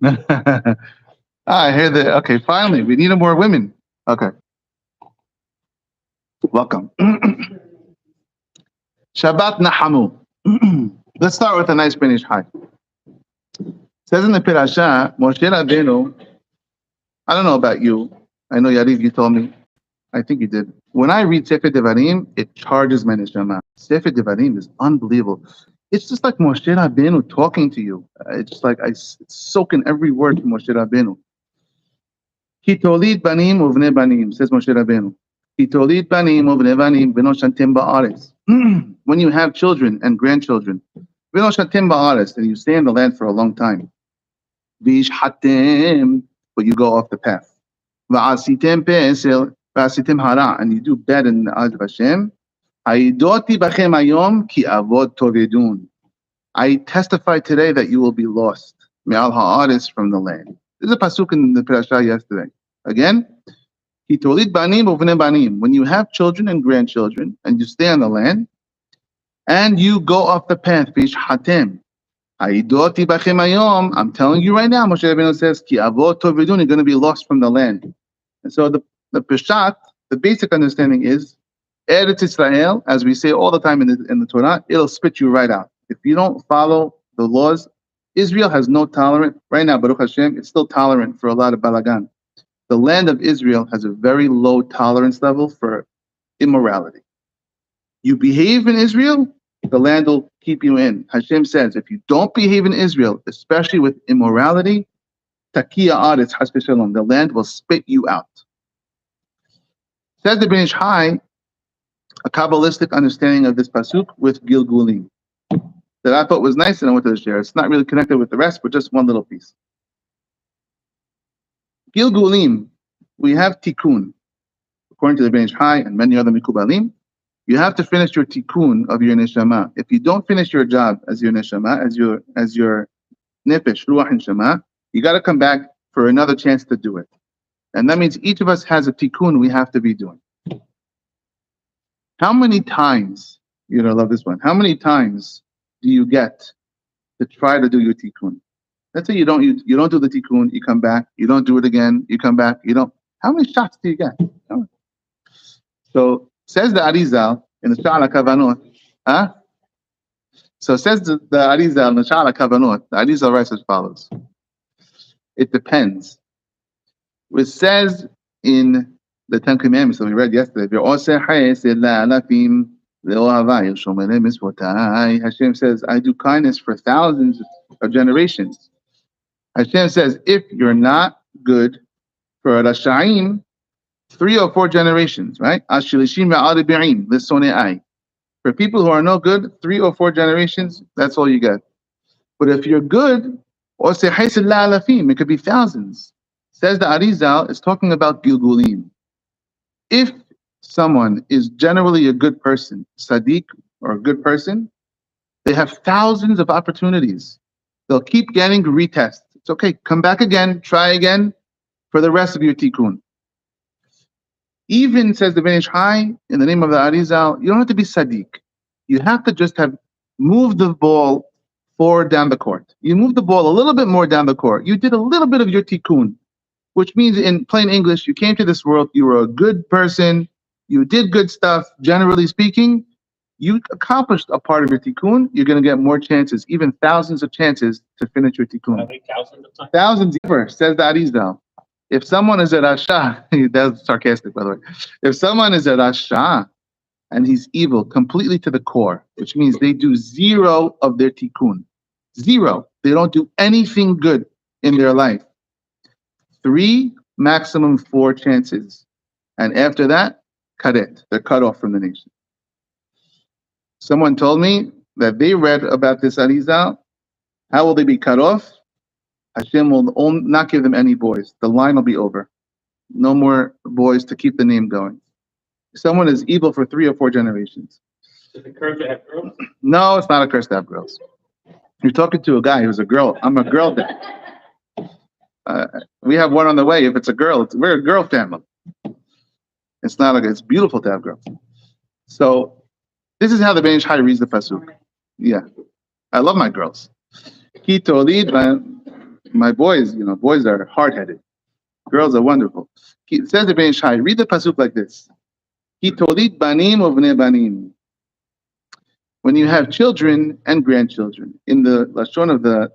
I hear that. Okay, finally, we need more women. Okay, welcome. Shabbat nachamu. Let's start with a nice finish high. Says in the Pirasha, Moshe Rabbeinu, I don't know about you. I know Yariv, you told me. I think you did. When I read Sefer Devarim, it charges my neshama. Sefer Devarim is unbelievable. It's just like Moshe Rabbeinu talking to you. It's just like I soak in every word from Moshe Rabbeinu. Ki tolid banim uvnei banim, says Moshe Rabbeinu. Ki tolid banim uvnei banim v'no shantem ba'aretz. When you have children and grandchildren, v'no shantem ba'aretz, and you stay in the land for a long time. V'ishhatem, but you go off the path. V'asitem pe'esel, v'asitem hara, and you do bad in the eyes of Hashem. Ha'idoti bachem hayom ki avod tovedun. I testify today that you will be lost. Me'al ha'aretz, from the land. There's a pasuk in the Parashat yesterday. Again, Hitolid banim uvnei banim. When you have children and grandchildren, and you stay on the land, and you go off the path, v'ishhatem. Ha'idoti bachem hayom. I'm telling you right now, Moshe Rabbeinu says, ki avot tovedun, you're going to be lost from the land. And so the Peshat, the basic understanding is, Eretz Israel, as we say all the time in the Torah, it'll spit you right out. If you don't follow the laws, Israel has no tolerance. Right now, Baruch Hashem, it's still tolerant for a lot of balagan. The land of Israel has a very low tolerance level for immorality. You behave in Israel, the land will keep you in. Hashem says, if you don't behave in Israel, especially with immorality, takiya aretz chas v'shalom, the land will spit you out. Says the Ben Ish Hai, a Kabbalistic understanding of this pasuk with Gilgulim that I thought was nice and I wanted to share. It's not really connected with the rest, but just one little piece. Gilgulim, we have tikkun. According to the Ben Ish Hai and many other Mikubalim, you have to finish your tikkun of your neshama. If you don't finish your job as your neshama, as your nefesh, ruach and shama, you got to come back for another chance to do it. And that means each of us has a tikkun we have to be doing. How many times, you're going to love this one, how many times do you get to try to do your tikkun? Let's say you don't do the tikkun, you come back, you don't do it again, you come back, you don't. How many shots do you get? So says the Arizal in the Shaarey Kavanot, So says the Arizal in the Shaarey Kavanot, the Arizal writes as follows. It depends. It says in the Ten Commandments that we read yesterday, Hashem says, I do kindness for thousands of generations. Hashem says, if you're not good for Rashaim, 3 or 4 generations, right? For people who are no good, 3 or 4 generations, that's all you get. But if you're good, it could be thousands. Says the Arizal, it's talking about Gilgulim. If someone is generally a good person, Sadiq, or a good person, they have thousands of opportunities. They'll keep getting retests. It's okay, come back again, try again for the rest of your tikkun. Even, says the Ben Ish Hai, in the name of the Arizal, you don't have to be Sadiq. You have to just have moved the ball forward down the court. You moved the ball a little bit more down the court. You did a little bit of your tikkun, which means in plain English, you came to this world, you were a good person, you did good stuff, generally speaking, you accomplished a part of your tikkun, you're going to get more chances, even thousands of chances to finish your tikkun. Thousands ever, says the Arizal. If someone is a Rasha, that's sarcastic by the way, if someone is a Rasha and he's evil completely to the core, which means they do 0 of their tikkun, 0, they don't do anything good in their life, 3, maximum 4 chances. And after that, karet, they're cut off from the nation. Someone told me that they read about this Arizal. How will they be cut off? Hashem will not give them any boys. The line will be over. No more boys to keep the name going. Someone is evil for 3 or 4 generations. Is it a curse to have girls? No, it's not a curse to have girls. You're talking to a guy who's a girl. I'm a girl dad. We have one on the way. If it's a girl, we're a girl family. It's not it's beautiful to have girls. So this is how the Ben Ish Hai reads the pasuk. Yeah, I love my girls. Ki tolid My boys, boys are hard-headed. Girls are wonderful. It says the Ben Shai, read the pasuk like this. Ki tolit banim uvnei banim. When you have children and grandchildren, in the lashon of the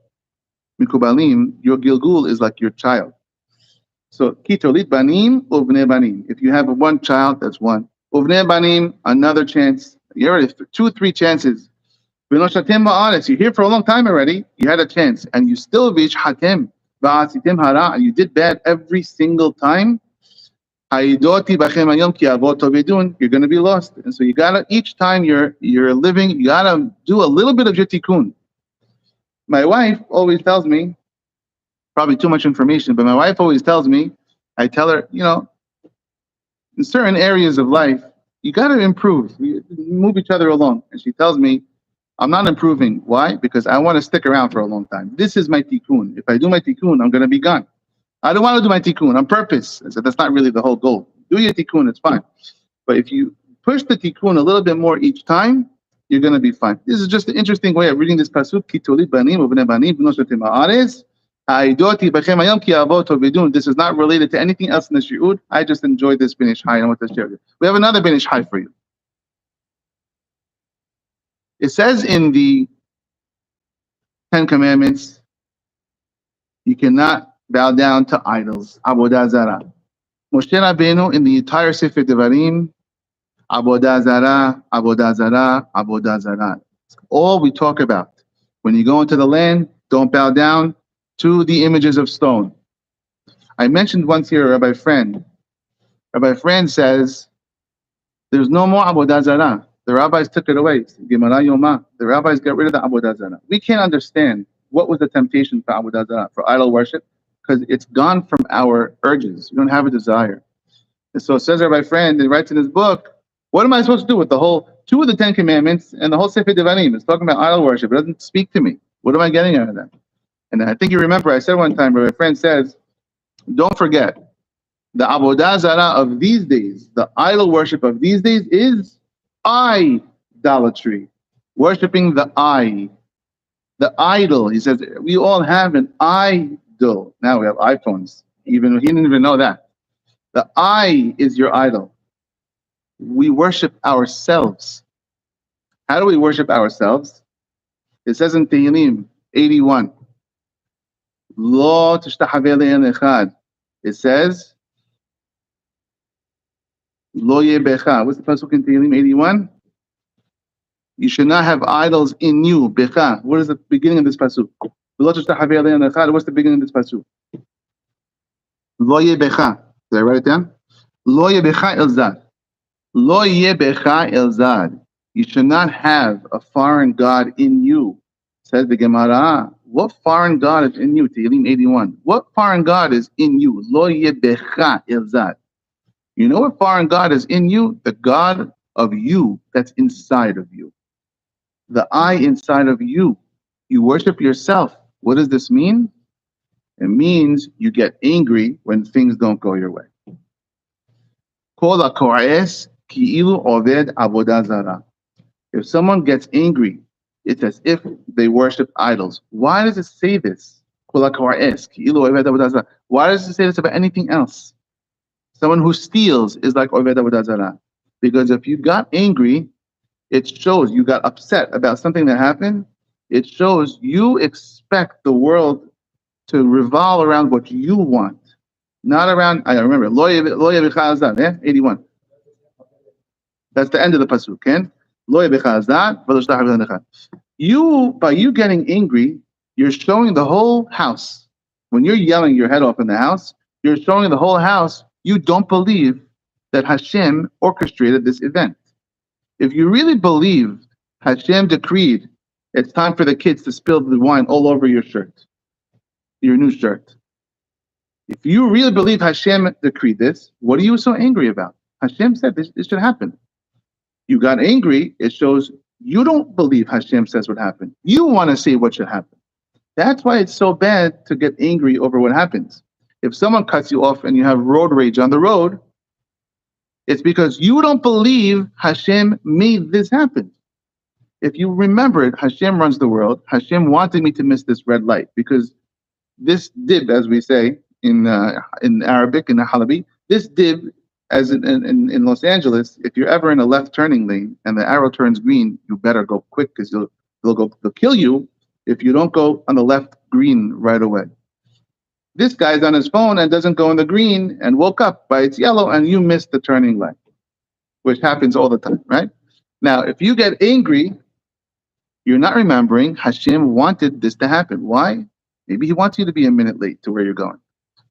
Mikubalim, your Gilgul is like your child. So ki tolit banim uvnei banim. If you have one child, that's one. Uvnei banim, another chance. You already 2-3 chances. You're here for a long time already. You had a chance, and you still reach hatem va'asitem hara, and you did bad every single time. You're going to be lost. And so you gotta, each time you're living, you gotta do a little bit of your tikkun. My wife always tells me, probably too much information, but my wife always tells me, I tell her, in certain areas of life, you gotta improve. We move each other along. And she tells me, I'm not improving. Why? Because I want to stick around for a long time. This is my tikkun. If I do my tikkun, I'm going to be gone. I don't want to do my tikkun on purpose. I said, that's not really the whole goal. Do your tikkun, it's fine. But if you push the tikkun a little bit more each time, you're going to be fine. This is just an interesting way of reading this pasuk. Ki tolit banim uvnei banim b'no shetem ha'aretz. Ha'idoti b'chem hayom ki avot vidun. This is not related to anything else in the shi'ud. I just enjoyed this Ben Ish Hai. I want to share it. We have another Ben Ish Hai for you. It says in the 10 Commandments, you cannot bow down to idols. Avodah zarah. Moshe Rabbeinu in the entire Sefer Devarim, Avodah zarah, Avodah zarah, Avodah zarah. It's all we talk about. When you go into the land, don't bow down to the images of stone. I mentioned once here Rabbi Friend. Rabbi Friend says, there's no more Avodah zarah. The rabbis took it away. Gemara Yoma. The rabbis got rid of the Avodah zarah. We can't understand what was the temptation for Avodah zarah, for idol worship, because it's gone from our urges. We don't have a desire. And so it says Rabbi Friend, he writes in his book, what am I supposed to do with the whole 2 of the 10 Commandments and the whole Sefer Devarim? It's talking about idol worship. It doesn't speak to me. What am I getting out of that? And I think you remember I said one time, Rabbi Friend says, don't forget, the Avodah zarah of these days, the idol worship of these days is dolatry, worshiping the idol. He says we all have an idol. Now we have iPhones. Even he didn't even know that. The I is your idol. We worship ourselves. How do we worship ourselves? It says in Tehillim 81, Lo tishtachaveh le'en echad. It says, Lo yebecha. What's the pasuk in Tehillim 81? You should not have idols in you. Becha. What is the beginning of this pasuk? What's the beginning of this pasuk? Lo yebecha. Did I write it down? Lo yebecha elzad. Lo yebecha elzad. You should not have a foreign god in you. Says the Gemara. What foreign god is in you? Tehillim 81. What foreign god is in you? Lo yebecha elzad. You know what foreign god is in you? The God of you that's inside of you. The I inside of you. You worship yourself. What does this mean? It means you get angry when things don't go your way. Kol ha'ko'es ki'ilu oved avodah zarah. If someone gets angry, it's as if they worship idols. Why does it say this? Kol ha'ko'es ki'ilu oved avodah zarah. Why does it say this about anything else? Someone who steals is like Oved Avodah Zarah. Because if you got angry, it shows you got upset about something that happened. It shows you expect the world to revolve around what you want, not around, I remember, Lo Yebecha Azad, 81. That's the end of the pasuk, okay? Lo Yebecha Azad, you, by you getting angry, you're showing the whole house. When you're yelling your head off in the house, you're showing the whole house you don't believe that Hashem orchestrated this event. If you really believed Hashem decreed it's time for the kids to spill the wine all over your shirt, your new shirt. If you really believe Hashem decreed this, what are you so angry about? Hashem said this should happen. You got angry, it shows you don't believe Hashem says what happened. You want to say what should happen. That's why it's so bad to get angry over what happens. If someone cuts you off and you have road rage on the road, it's because you don't believe Hashem made this happen. If you remember it, Hashem runs the world. Hashem wanted me to miss this red light because this dib, as we say in Arabic, in Halabi, this dib, as in Los Angeles, if you're ever in a left turning lane and the arrow turns green, you better go quick because they'll kill you if you don't go on the left green right away. This guy's on his phone and doesn't go in the green and woke up by it's yellow and you missed the turning lane, which happens all the time, right? Now, if you get angry, you're not remembering Hashem wanted this to happen. Why? Maybe he wants you to be a minute late to where you're going.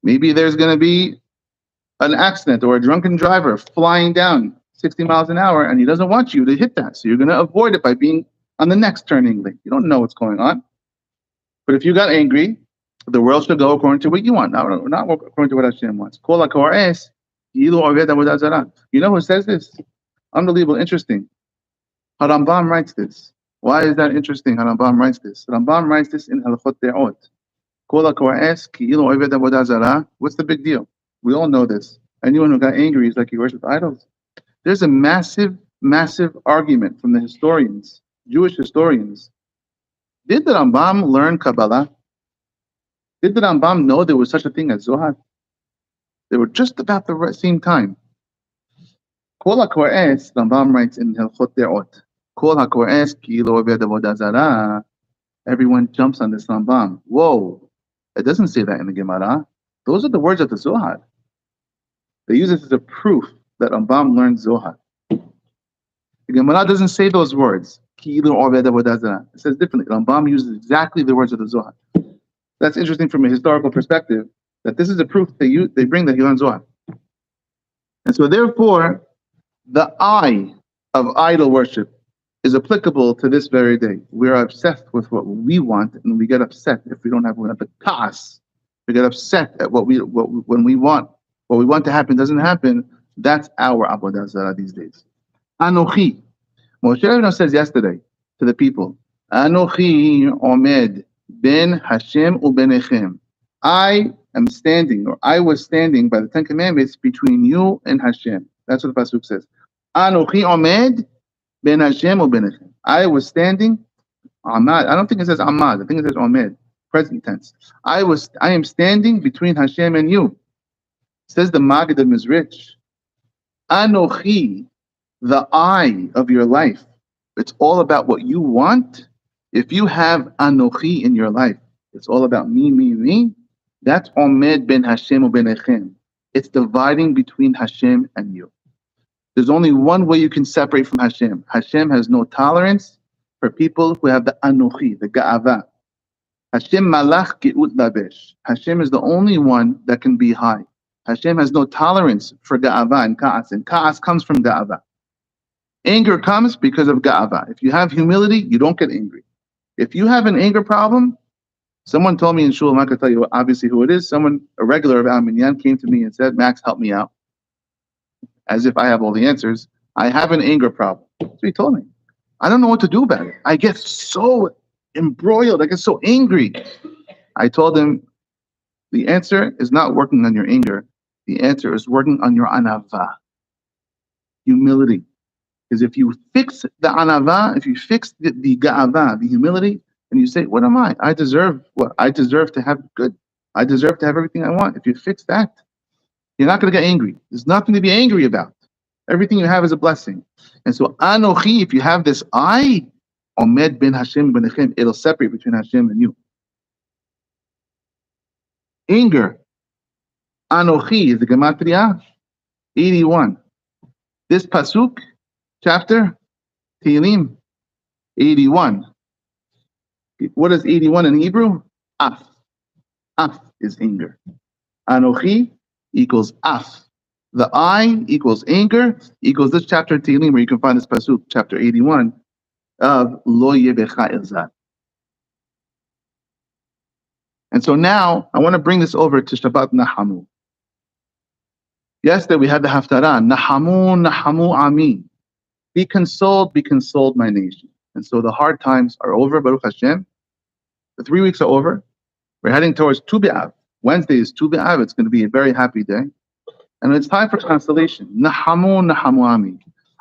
Maybe there's going to be an accident or a drunken driver flying down 60 miles an hour and he doesn't want you to hit that. So you're going to avoid it by being on the next turning lane. You don't know what's going on. But if you got angry, the world should go according to what you want, not according to what Hashem wants. You know who says this? Unbelievable, interesting. Harambam writes this. Why is that interesting? Harambam writes this. Harambam writes this in Halachot De'ot. What's the big deal? We all know this. Anyone who got angry is like he worshipped idols. There's a massive, massive argument from the historians, Jewish historians. Did the Rambam learn Kabbalah? Did the Rambam know there was such a thing as Zohar? They were just about the same time. Kol HaKo'es, Rambam writes in Halachot De'ot. Kol HaKo'es ki lo oved avodah zarah. Everyone jumps on this Rambam. Whoa! It doesn't say that in the Gemara. Those are the words of the Zohar. They use this as a proof that Rambam learned Zohar. The Gemara doesn't say those words. It says differently. Rambam uses exactly the words of the Zohar. That's interesting from a historical perspective, that this is a proof they bring that he learned Zohar. And so therefore, the I of idol worship is applicable to this very day. We're obsessed with what we want, and we get upset if we don't have the kas. We get upset at when we want what we want to happen doesn't happen. That's our avodah zarah these days. Anochi. Moshe Rabbeinu says yesterday to the people, Anochi omed ben Hashem ubenechem. I am standing, or I was standing by the Ten Commandments between you and Hashem. That's what the pasuk says. Anochi omed ben Hashem ubenechem. I was standing. Amad. I don't think it says Amad. I think it says Omed. Present tense. I am standing between Hashem and you. Says the Maggid of Mizrich. Anochi, the I of your life. It's all about what you want. If you have Anochi in your life, it's all about me, me, me. That's Omed ben Hashem ubenechem. It's dividing between Hashem and you. There's only one way you can separate from Hashem. Hashem has no tolerance for people who have the Anochi, the Ga'ava. Hashem malach ge'ut labesh. Hashem is the only one that can be high. Hashem has no tolerance for Ga'ava and Ka'as comes from Ga'ava. Anger comes because of Ga'ava. If you have humility, you don't get angry. If you have an anger problem, someone told me in Shul, I'm not going to tell you obviously who it is, a regular of Al Minyan came to me and said, Max, help me out. As if I have all the answers. I have an anger problem. That's what he told me. I don't know what to do about it. I get so embroiled. I get so angry. I told him, the answer is not working on your anger. The answer is working on your anava, humility. Because if you fix the anava, if you fix the ga'ava, the humility, and you say, what am I? I deserve what? I deserve to have good. I deserve to have everything I want. If you fix that, you're not going to get angry. There's nothing to be angry about. Everything you have is a blessing. And so, Anochi, if you have this I, Omed ben Hashem benechem, it'll separate between Hashem and you. Anger. Anochi is the Gematria 81. This pasuk, chapter, Tehillim 81. What is 81 in Hebrew? Af. Af is anger. Anochi equals af. The I equals anger equals this chapter in Tehillim where you can find this pasuk, chapter 81 of Lo Yebecha Elzad. And so now I want to bring this over to Shabbat Nachamu. Yesterday we had the Haftarah, Nachamu, Nachamu Ami. Be consoled, my nation. And so the hard times are over, Baruch Hashem. The 3 weeks are over. We're heading towards Tu B'Av. Wednesday is Tu B'Av. It's going to be a very happy day. And it's time for consolation. Nachamu, Nachamu Ami.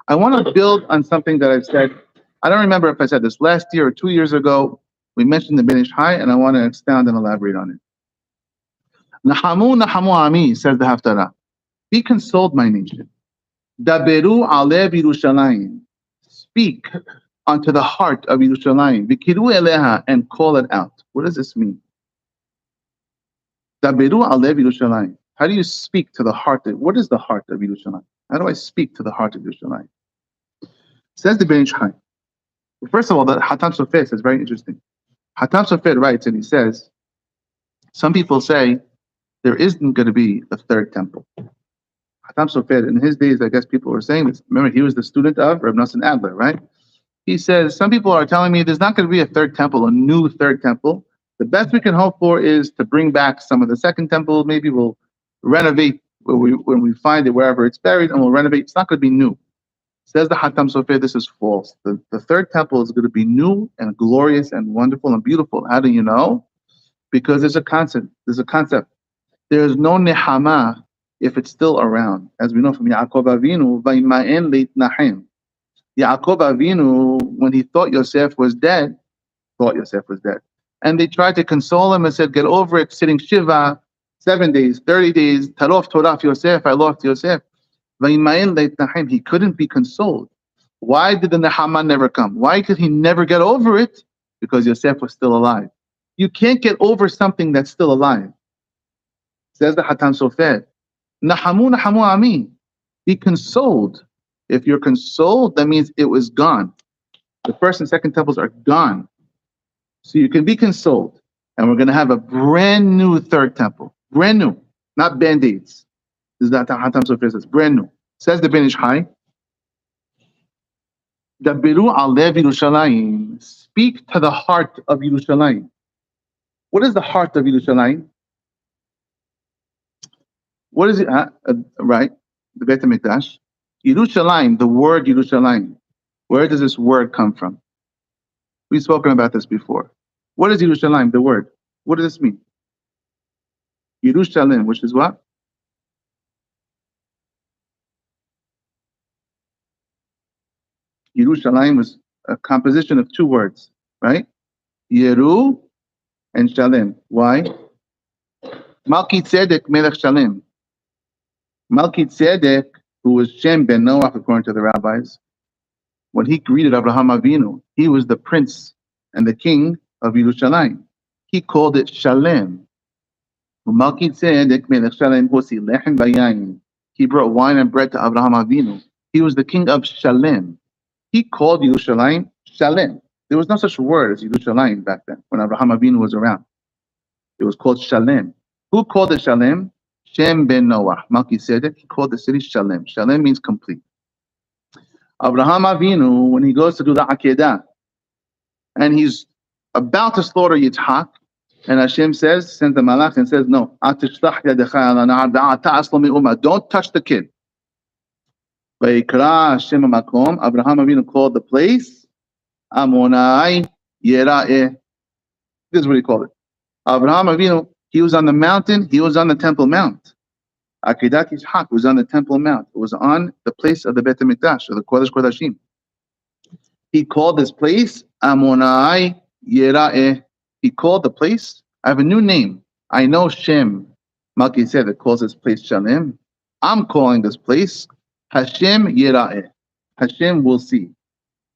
I want to build on something that I've said. I don't remember if I said this last year or 2 years ago. We mentioned the Benish Hai, and I want to expound and elaborate on it. Nachamu, nachamu ami, says the Haftarah. Be consoled, my nation. Daberu alev Yerushalayim. Speak unto the heart of Yerushalayim. Vikiru eleha, and call it out. What does this mean? Daberu alev Yerushalayim. How do you speak to the heart? What is the heart of Yerushalayim? How do I speak to the heart of Yerushalayim? Says the Ben Ish Chai. First of all, the Hatam Sofer says very interesting. Hatam Sofer writes and he says, some people say there isn't going to be a third temple. Hatam Sofer, in his days, I guess people were saying this. Remember, he was the student of Reb Nosson Adler, right? He says, some people are telling me there's not going to be a third temple, a new third temple. The best we can hope for is to bring back some of the second temple. Maybe we'll renovate when we find it, wherever it's buried, and we'll renovate. It's not going to be new. Says the Hatam Sofer, this is false. The third temple is going to be new and glorious and wonderful and beautiful. How do you know? Because there's a concept. There's no nechama if it's still around. As we know from Yaakov Avinu, Vayma'en leitnahem. Yaakov Avinu, when he thought Yosef was dead, and they tried to console him and said, get over it, sitting Shiva, 7 days, 30 days, Tarof Toraf Yosef, I lost Yosef. He couldn't be consoled. Why did the Nehama never come? Why could he never get over it? Because Yosef was still alive. You can't get over something that's still alive. Says the Hatam Sofer. Nachamu, nachamu ami. Be consoled. If you're consoled, that means it was gone. The first and second temples are gone. So you can be consoled. And we're going to have a brand new third temple. Brand new. Not band-aids. This is that Hatam Sofer says, brand new. Says the Ben Ish Chai, Daberu alev Yerushalayim. Speak to the heart of Yerushalayim. What is the heart of Yerushalayim? What is it? Right, the Beit HaMikdash. Yerushalayim, the word Yerushalayim. Where does this word come from? We've spoken about this before. What is Yerushalayim, the word? What does this mean? Yerushalayim, which is what? Yerushalayim was a composition of two words, right? Yeru and Shalem. Why? Malki Tzedek Melech Shalem. Malki Tzedek, who was Shem ben Noach, according to the rabbis, when he greeted Abraham Avinu, he was the prince and the king of Yerushalayim. He called it Shalem. Malki Tzedek Melech Shalem Hosi Lechem Vayayin. He brought wine and bread to Abraham Avinu. He was the king of Shalem. He called Yerushalayim Shalem. There was no such word as Yerushalayim back then when Abraham Avinu was around. It was called Shalem. Who called it Shalem? Shem ben Noach. Malki Tzedek, he called the city Shalem. Shalem means complete. Abraham Avinu, when he goes to do the Akedah, and he's about to slaughter Yitzhak, and Hashem sends the malach and says, no, don't touch the kid. Vayikra Hashem Makom, Abraham Avinu called the place Amonai Yera'eh. This is what he called it. Abraham Avinu, he was on the mountain, he was on the Temple Mount. Akedat Yitzhak was on the Temple Mount. It was on the place of the Beit HaMikdash, or the Kodesh Kodashim. He called this place Amonai Yera'eh. He called the place, I have a new name. I know Shem, Malki Tzedek, calls this place Shalem. I'm calling this place Hashem Yera'eh. Hashem will see.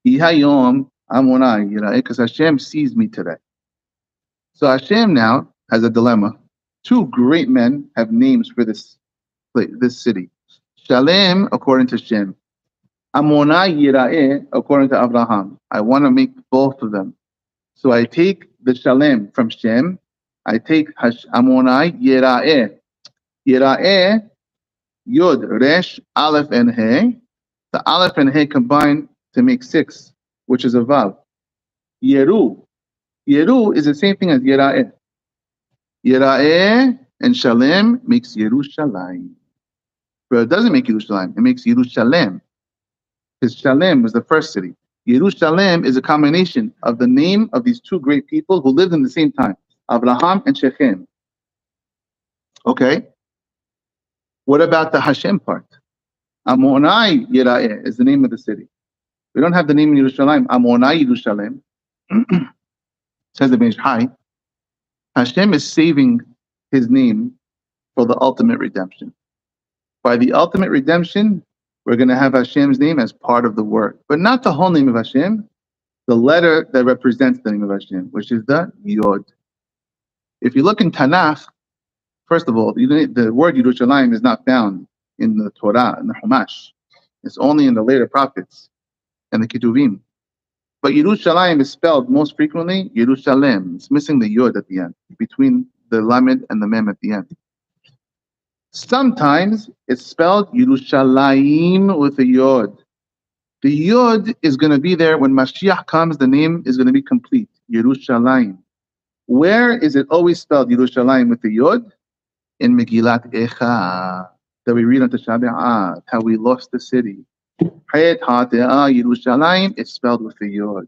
Ihayom Amonai Yera'eh, because Hashem sees me today. So Hashem now has a dilemma. Two great men have names for this place, this city. Shalem, according to Shem. Amonai Yera'eh, according to Abraham. I want to make both of them. So I take the Shalem from Shem. I take Amonai Yera'eh. Yera'eh, Yod, Resh, Aleph, and He. The Aleph and He combine to make 6, which is a Vav. Yeru. Yeru is the same thing as Yera'eh. Yera'eh and Shalem makes Yerushalayim. But it doesn't make Yerushalayim, it makes Yerushalem. Because Shalem was the first city. Yerushalem is a combination of the name of these two great people who lived in the same time, Abraham and Shechem. Okay? What about the Hashem part? Amonai Yera'eh is the name of the city. We don't have the name in Yerushalayim. Amonai Yerushalem. Says the Ben Ish Chai. Hashem is saving his name for the ultimate redemption. By the ultimate redemption, we're going to have Hashem's name as part of the word, but not the whole name of Hashem, the letter that represents the name of Hashem, which is the Yod. If you look in Tanakh, first of all, the word Yerushalayim is not found in the Torah, in the Chumash. It's only in the later prophets and the Ketuvim. But Yerushalayim is spelled most frequently Yerushalem. It's missing the Yod at the end, between the Lamed and the Mem at the end. Sometimes it's spelled Yerushalayim with a Yod. The Yod is going to be there when Mashiach comes, the name is going to be complete, Yerushalayim. Where is it always spelled Yerushalayim with the Yod? In Megillat Echa, that we read on Tisha B'Av, how we lost the city. Yerushalayim, it's spelled with the Yod.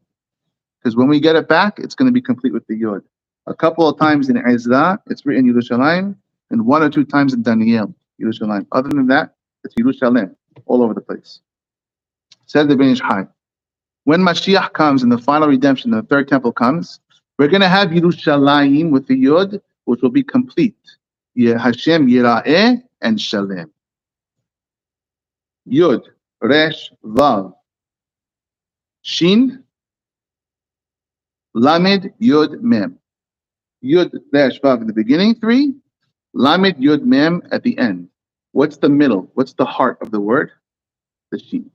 Because when we get it back, it's going to be complete with the Yod. A couple of times in Ezra, it's written Yerushalayim, and 1 or 2 times in Daniel, Yerushalayim. Other than that, it's Yerushalayim, all over the place. Says the Ben Ish Chai, when Mashiach comes and the final redemption, the third temple comes, we're going to have Yerushalayim with the Yod, which will be complete. Hashem Yira'eh and Shalem. Yod, Resh, Vav, Shin, Lamed, Yod, Mem. Yod, Resh, Vav in the beginning, 3. Lamed, Yod, Mem at the end. What's the middle? What's the heart of the word? The Shin.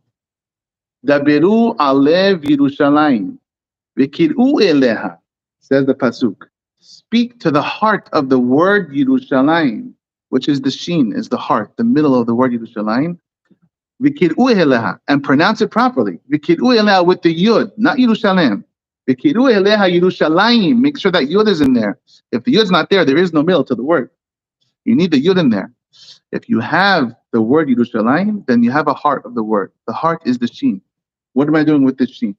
Daberu alev Yerushalayim, v'kir'u eleha, says the pasuk. Speak to the heart of the word Yerushalayim, which is the Shin, is the heart, the middle of the word Yerushalayim. V'kir'u eleha, and pronounce it properly. V'kir'u eleha with the Yod, not Yerushalayim. V'kir'u eleha Yerushalayim. Make sure that Yod is in there. If the Yod's not there, there is no middle to the word. You need the Yod in there. If you have the word Yerushalayim, then you have a heart of the word. The heart is the Shin. What am I doing with this Shin?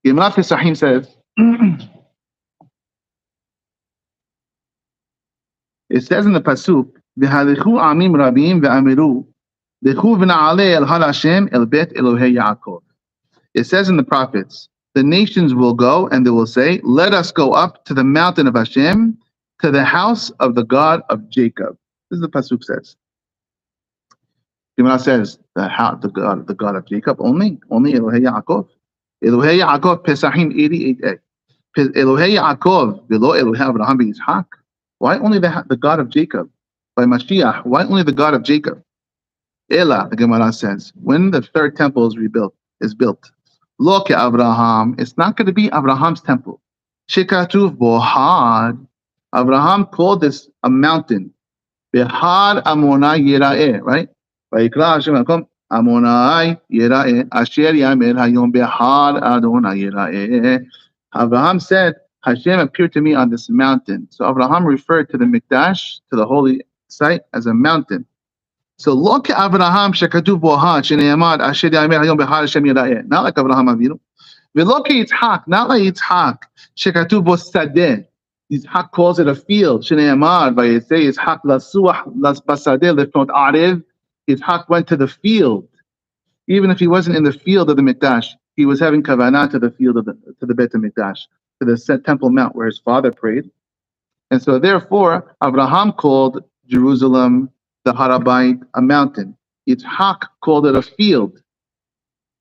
Gemara Pesachim says, it says in the pasuk, "V'halichu amim rabim ve'amiru, lechu v'na'aleh el har Hashem el bet Elohei Yaakov." It says in the prophets, the nations will go and they will say, "Let us go up to the mountain of Hashem, to the house of the God of Jacob." This is the pasuk says. Gemara says the God of Jacob only Elohei Yaakov. Elohei Yaakov Pesachim 88a. Elohei Yaakov below Elohei Abraham Yitzhak. Why only the God of Jacob? By Mashiach, why only the God of Jacob? Ela, the Gemara says, when the third temple is built, Lo ke Abraham, it's not going to be Abraham's temple. Shekatuv Bohad. Abraham called this a mountain. Behad Amonai Yera'eh, right? Vayikra Hashem Akom Amonai Yera'eh Asher Yamer Hayom Behad Adonai Yera'eh. Abraham said, Hashem appeared to me on this mountain. So Abraham referred to the Mikdash, to the holy site, as a mountain. So look at Abraham shekatuv bohad shene'amad asher yamer hayom behar Hashem Yera'eh. Not like Abraham Avinu. V'lo Yitzhak, not like Yitzhak shekatuv bo sadeh. Yitzhak calls it a field. Shene'amad vayetze Yitzhak lasuach basadeh lefnot arev. Yitzhak went to the field. Even if he wasn't in the field of the Mikdash, he was having kavanah to the field of to the Beit HaMikdash, to the Temple Mount where his father prayed. And so therefore, Abraham called Jerusalem, the Harabayit, a mountain. Yitzhak called it a field.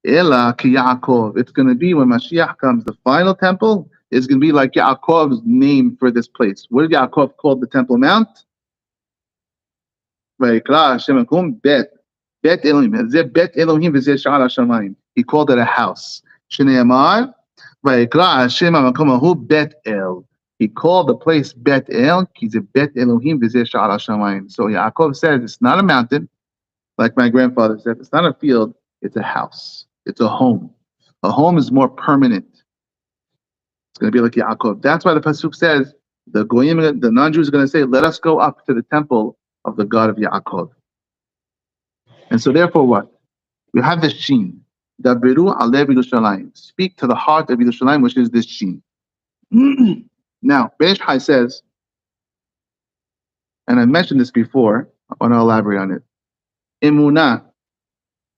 Ela ki Yaakov. It's going to be when Mashiach comes, the final temple is going to be like Yaakov's name for this place. What did Yaakov call the Temple Mount? Vayikra Hashem Akum Bet. Bet Elohim. Bet Elohim v'zeh Sha'ar HaShamayim. He called it a house. Shneimar Vayikra Hashem Akum Bet El. He called the place Bet El, he's a Bet Elohim v'zeh Sha'ar HaShamayim. So Yaakov says it's not a mountain, like my grandfather said. It's not a field, it's a house. It's a home. A home is more permanent. It's going to be like Yaakov. That's why the pasuk says the goyim, the non-Jews, are going to say, "Let us go up to the temple of the God of Yaakov." And so, therefore, what we have this Shin. Daberu alev Yerushalayim. Speak to the heart of Yerushalayim, which is this Shin. Now, Ben Ish Chai says, and I mentioned this before, I want to elaborate on it. Emunah,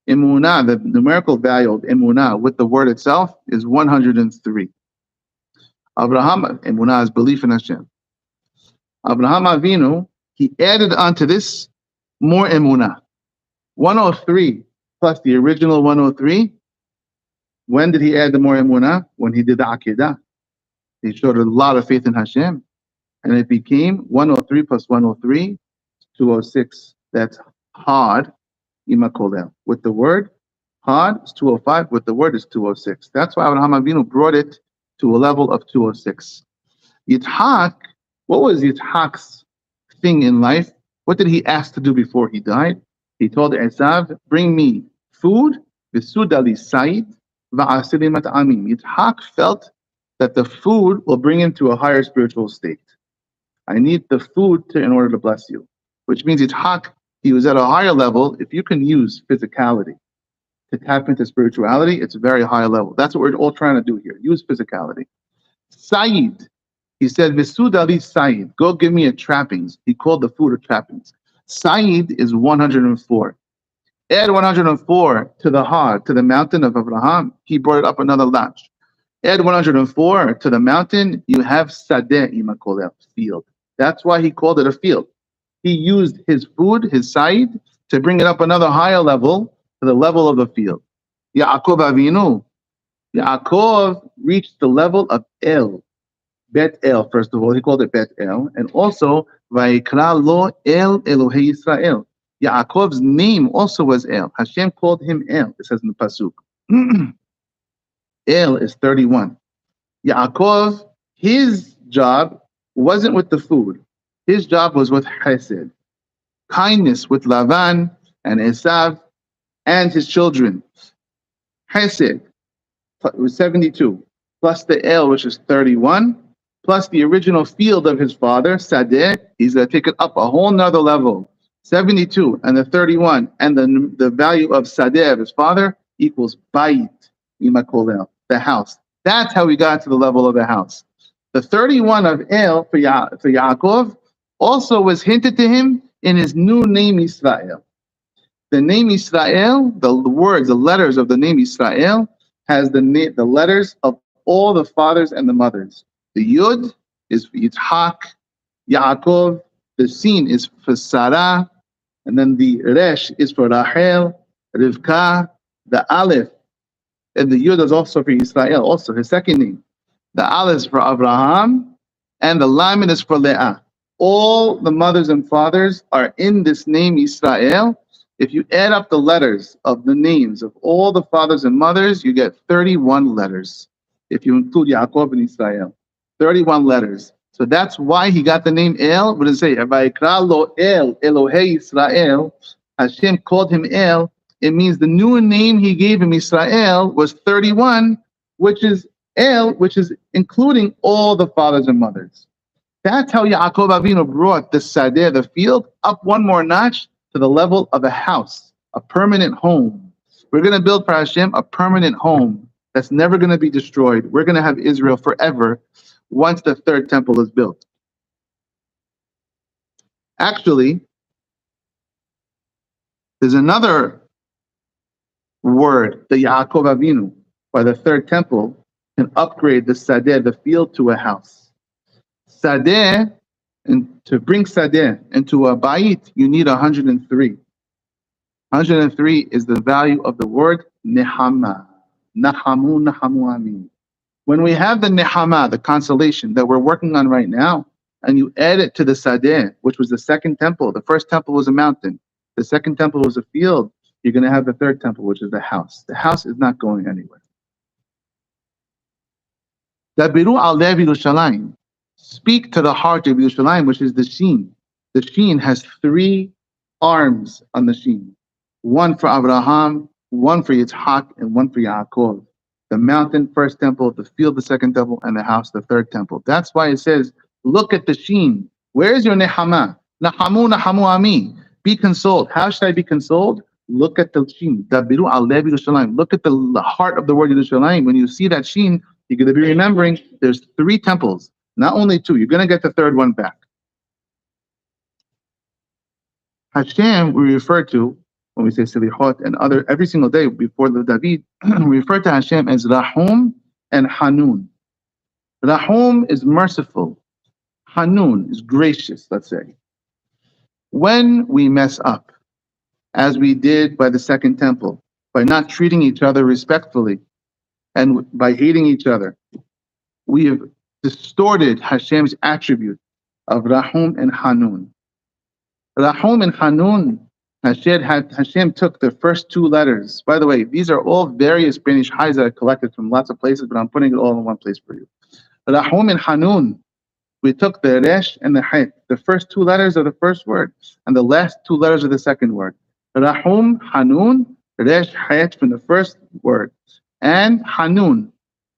the numerical value of Emunah with the word itself is 103. Abraham, Emunah is belief in Hashem. Abraham Avinu, he added onto this more emunah. 103 plus the original 103. When did he add the more emunah? When he did the Akedah. He showed a lot of faith in Hashem. And it became 103 plus 103, 206. That's hard, imakolel. With the word, hard is 205. With the word is 206. That's why Abraham Avinu brought it to a level of 206. Yitzhak, what was Yitzhak's thing in life? What did he ask to do before he died? He told Esav, bring me food, v'sudali sa'id, v'asili mat'amim. Yitzhak felt that the food will bring him to a higher spiritual state. I need the food in order to bless you. Which means Yitzhak, he was at a higher level. If you can use physicality to tap into spirituality, it's a very high level. That's what we're all trying to do here. Use physicality. Sa'id, he said, Visud Ali Sa'id, go give me a trappings. He called the food a trappings. Sa'id is 104. Add 104 to the heart, to the mountain of Abraham. He brought it up another notch. Add 104 to the mountain, you have Sadeh Imakolel, field. That's why he called it a field. He used his food, his Sa'id, to bring it up another higher level, to the level of the field. Yaakov Avinu. Yaakov reached the level of El. Bet El, first of all, he called it Bet El, and also Vayikra lo El Elohei Yisrael. Yaakov's name also was El. Hashem called him El. It says in the pasuk. El is 31. Yaakov, his job wasn't with the food. His job was with Chesed, kindness with Lavan and Esav and his children. Chesed was 72, plus the El, which is 31. Plus the original field of his father, Sadeh, he's going to take it up a whole nother level. 72 and the 31 and the value of Sadeh of his father equals Bayit, Imakolel, the house. That's how we got to the level of the house. The 31 of El for Yaakov also was hinted to him in his new name Israel. The name Israel, the words, the letters of the name Israel, has the letters of all the fathers and the mothers. The Yud is for Yitzhak, Yaakov. The Sin is for Sarah. And then the Resh is for Rachel, Rivka. The Aleph, and the Yud is also for Israel, also his second name. The Aleph is for Abraham, and the Lamed is for Leah. All the mothers and fathers are in this name Israel. If you add up the letters of the names of all the fathers and mothers, you get 31 letters. If you include Yaakov and Israel. 31 letters. So that's why he got the name El. What does it say? Vayikra lo El, Elohei Israel. Hashem called him El. It means the new name he gave him, Israel, was 31, which is El, which is including all the fathers and mothers. That's how Yaakov Avinu brought the Sadeh, the field, up one more notch to the level of a house, a permanent home. We're going to build for Hashem a permanent home that's never going to be destroyed. We're going to have Israel forever once the third temple is built. Actually, there's another word that Yaakov Avinu, by the third temple, can upgrade the Sadeh, the field, to a house. Sadeh, and to bring Sadeh into a Bayit, you need 103. 103 is the value of the word Nehama. Nachamu, nachamu amin. When we have the Nehama, the consolation that we're working on right now, and you add it to the Sadeh, which was the second temple. The first temple was a mountain. The second temple was a field. You're going to have the third temple, which is the house. The house is not going anywhere. Dabiru al lev Yerushalayim. Speak to the heart of Yerushalayim, which is the Shin. The Shin has 3 arms on the Shin. One for Abraham, one for Yitzhak, and one for Yaakov. The mountain, first temple, the field, the second temple, and the house, the third temple. That's why it says, look at the Shin. Where is your Nehama? Nachamu, nachamu ami. Be consoled. How should I be consoled? Look at the Shin. Dabiru al lev Yerushalayim. Look at the heart of the word Yerushalayim. When you see that Shin, you're going to be remembering there's 3 temples, not only 2. You're going to get the third one back. Hashem, we refer to, when we say Selichot and every single day before the David, we refer to Hashem as Rahum and Hanun. Rahum is merciful. Hanun is gracious, let's say. When we mess up, as we did by the Second Temple, by not treating each other respectfully and by hating each other, we have distorted Hashem's attribute of Rahum and Hanun. Rahum and Hanun, Hashem took the first two letters. By the way, these are all various Ben Ish Chais that I collected from lots of places, but I'm putting it all in one place for you. Rahum and Hanun, we took the Resh and the Het, the first two letters of the first word, and the last two letters of the second word. Rahum, Hanun, Resh, Het from the first word, and Hanun,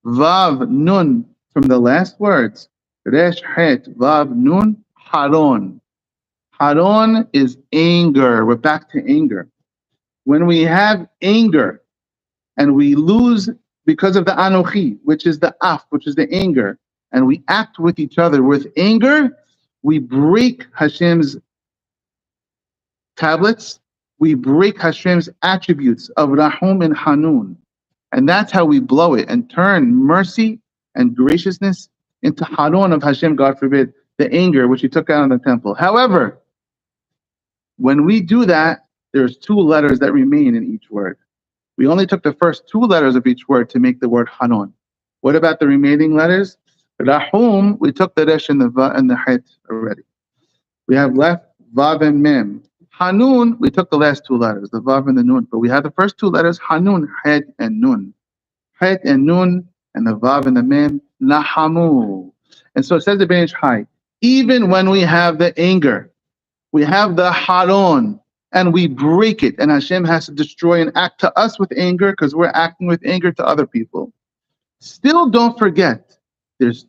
Vav, Nun from the last words. Resh, Het, Vav, Nun, Haron. Haron is anger. We're back to anger. When we have anger and we lose because of the anochi, which is the af, which is the anger, and we act with each other with anger, we break Hashem's tablets, we break Hashem's attributes of Rahum and Hanun. And that's how we blow it and turn mercy and graciousness into Haron of Hashem, God forbid, the anger which he took out of the temple. However, when we do that, there's two letters that remain in each word. We only took the first two letters of each word to make the word Hanon. What about the remaining letters? Rahum, we took the Resh and the Va and the Het already. We have left Vav and Mem. Hanun, we took the last two letters, the Vav and the Nun. But we have the first two letters, Hanun, Het and Nun. Het and Nun, and the Vav and the Mem, nachamu. And so it says the Ben Ish Chai, even when we have the anger, we have the Haron, and we break it, and Hashem has to destroy and act to us with anger because we're acting with anger to other people. Still don't forget, there's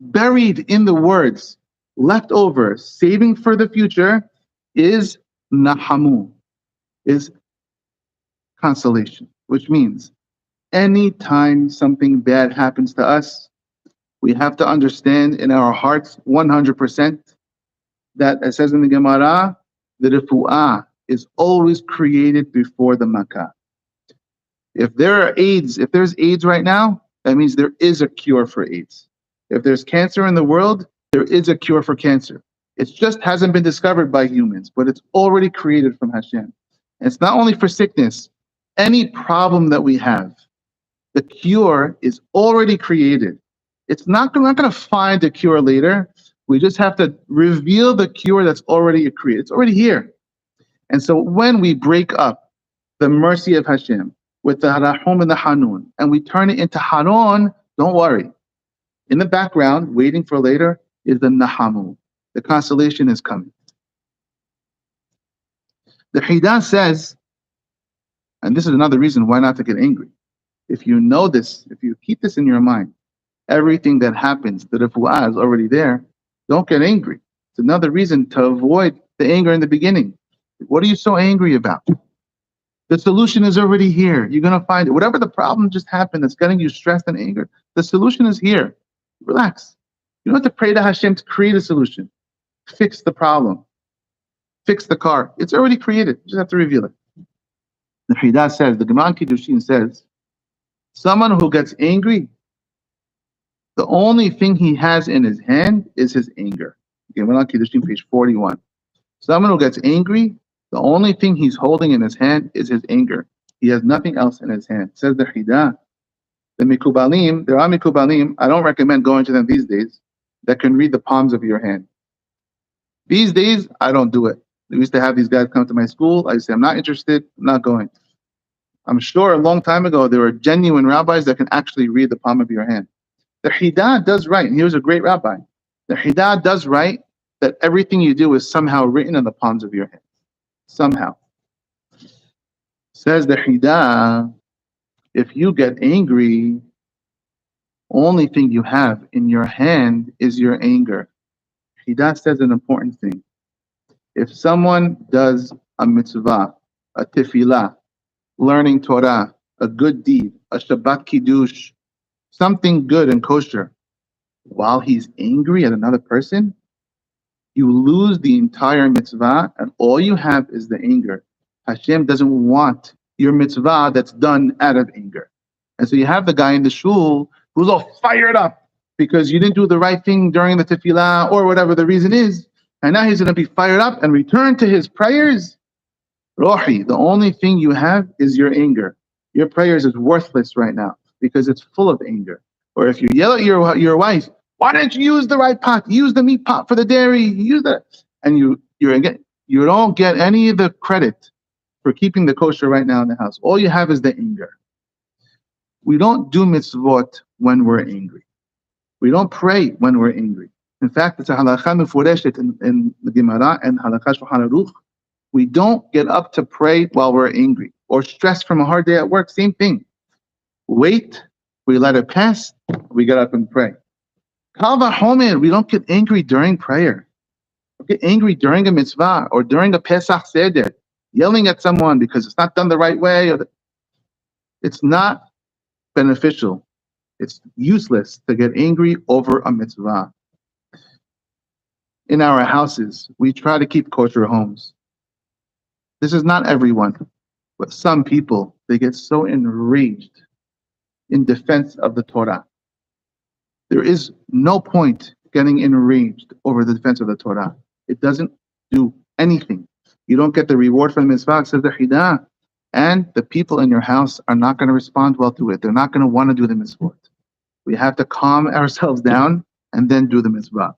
buried in the words, left over, saving for the future, is nachamu, is consolation, which means anytime something bad happens to us, we have to understand in our hearts 100% that it says in the Gemara, the refu'ah is always created before the makkah. If there's AIDS right now, that means there is a cure for AIDS. If there's cancer in the world, there is a cure for cancer. It just hasn't been discovered by humans, but it's already created from Hashem. And it's not only for sickness, any problem that we have, the cure is already created. It's not going to find a cure later. We just have to reveal the cure that's already created. It's already here. And so when we break up the mercy of Hashem with the Rahum and the Hanun, and we turn it into Haron, don't worry. In the background, waiting for later, is the nachamu. The consolation is coming. The Hidah says, and this is another reason why not to get angry. If you know this, if you keep this in your mind, everything that happens, the refu'ah is already there. Don't get angry. It's another reason to avoid the anger in the beginning. What are you so angry about? The solution is already here. You're going to find it. Whatever the problem just happened that's getting you stressed and anger, the solution is here. Relax. You don't have to pray to Hashem to create a solution. Fix the problem. Fix the car. It's already created. You just have to reveal it. The Hidah says, the Gemara Kiddushin says, someone who gets angry, the only thing he has in his hand is his anger. Gemara Kiddushin, page 41. Someone who gets angry, the only thing he's holding in his hand is his anger. He has nothing else in his hand. Says the Hidah. The Mikubalim, there are Mikubalim, I don't recommend going to them these days, that can read the palms of your hand. These days, I don't do it. We used to have these guys come to my school. I say, I'm not interested, I'm not going. I'm sure a long time ago, there were genuine rabbis that can actually read the palm of your hand. The Hidah does write, and he was a great rabbi. The Hidah does write that everything you do is somehow written on the palms of your hand. Somehow. Says the Hidah, if you get angry, only thing you have in your hand is your anger. Hidah says an important thing. If someone does a mitzvah, a tefillah, learning Torah, a good deed, a Shabbat Kiddush, something good and kosher, while he's angry at another person, you lose the entire mitzvah and all you have is the anger. Hashem doesn't want your mitzvah that's done out of anger. And so you have the guy in the shul who's all fired up because you didn't do the right thing during the tefillah or whatever the reason is, and now he's going to be fired up and return to his prayers. Rohi, the only thing you have is your anger. Your prayers is worthless right now because it's full of anger. Or if you yell at your wife, why didn't you use the right pot? Use the meat pot for the dairy. Use that, and you don't get any of the credit for keeping the kosher right now in the house. All you have is the anger. We don't do mitzvot when we're angry. We don't pray when we're angry. In fact, it's a halakha mefureshet in the Gemara and halakha Shulchan Aruch. We don't get up to pray while we're angry or stressed from a hard day at work. Same thing. Wait, we let it pass, we get up and pray. Kal v'chomer, we don't get angry during prayer. We get angry during a mitzvah or during a Pesach Seder, yelling at someone because it's not done the right way. It's not beneficial. It's useless to get angry over a mitzvah. In our houses, we try to keep kosher homes. This is not everyone, but some people, they get so enraged in defense of the Torah. There is no point getting enraged over the defense of the Torah. It doesn't do anything. You don't get the reward from the mitzvah, says the Chidah, and the people in your house are not going to respond well to it. They're not going to want to do the mitzvot. We have to calm ourselves down and then do the mitzvah.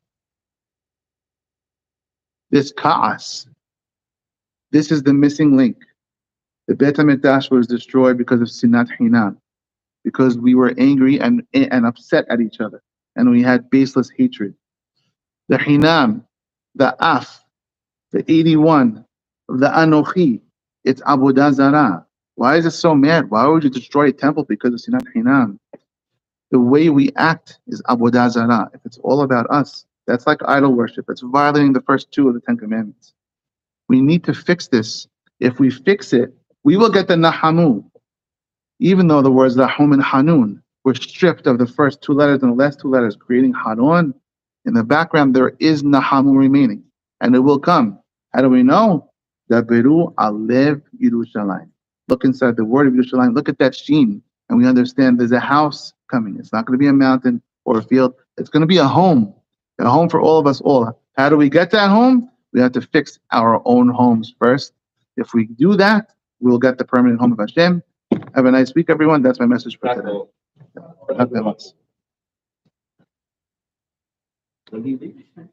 This ka'as, this is the missing link. The Beit HaMikdash was destroyed because of sinat hinam, because we were angry and upset at each other, and we had baseless hatred. The hinam, the af, the 81, the anochi, it's avodah zarah. Why is it so mad? Why would you destroy a temple because of sinat hinam? The way we act is avodah zarah. If it's all about us, that's like idol worship. It's violating the first two of the 10 Commandments. We need to fix this. If we fix it, we will get the nachamu. Even though the words nahum and hanun were stripped of the first two letters and the last two letters, creating hanun, in the background there is nachamu remaining. And it will come. How do we know? Daberu alev Yerushalayim. Look inside the word of Yerushalayim. Look at that sheen. And we understand there's a house coming. It's not going to be a mountain or a field. It's going to be a home for all of us all. How do we get that home? We have to fix our own homes first. If we do that, we'll get the permanent home of Hashem. Have a nice week, everyone. That's my message for today. God bless.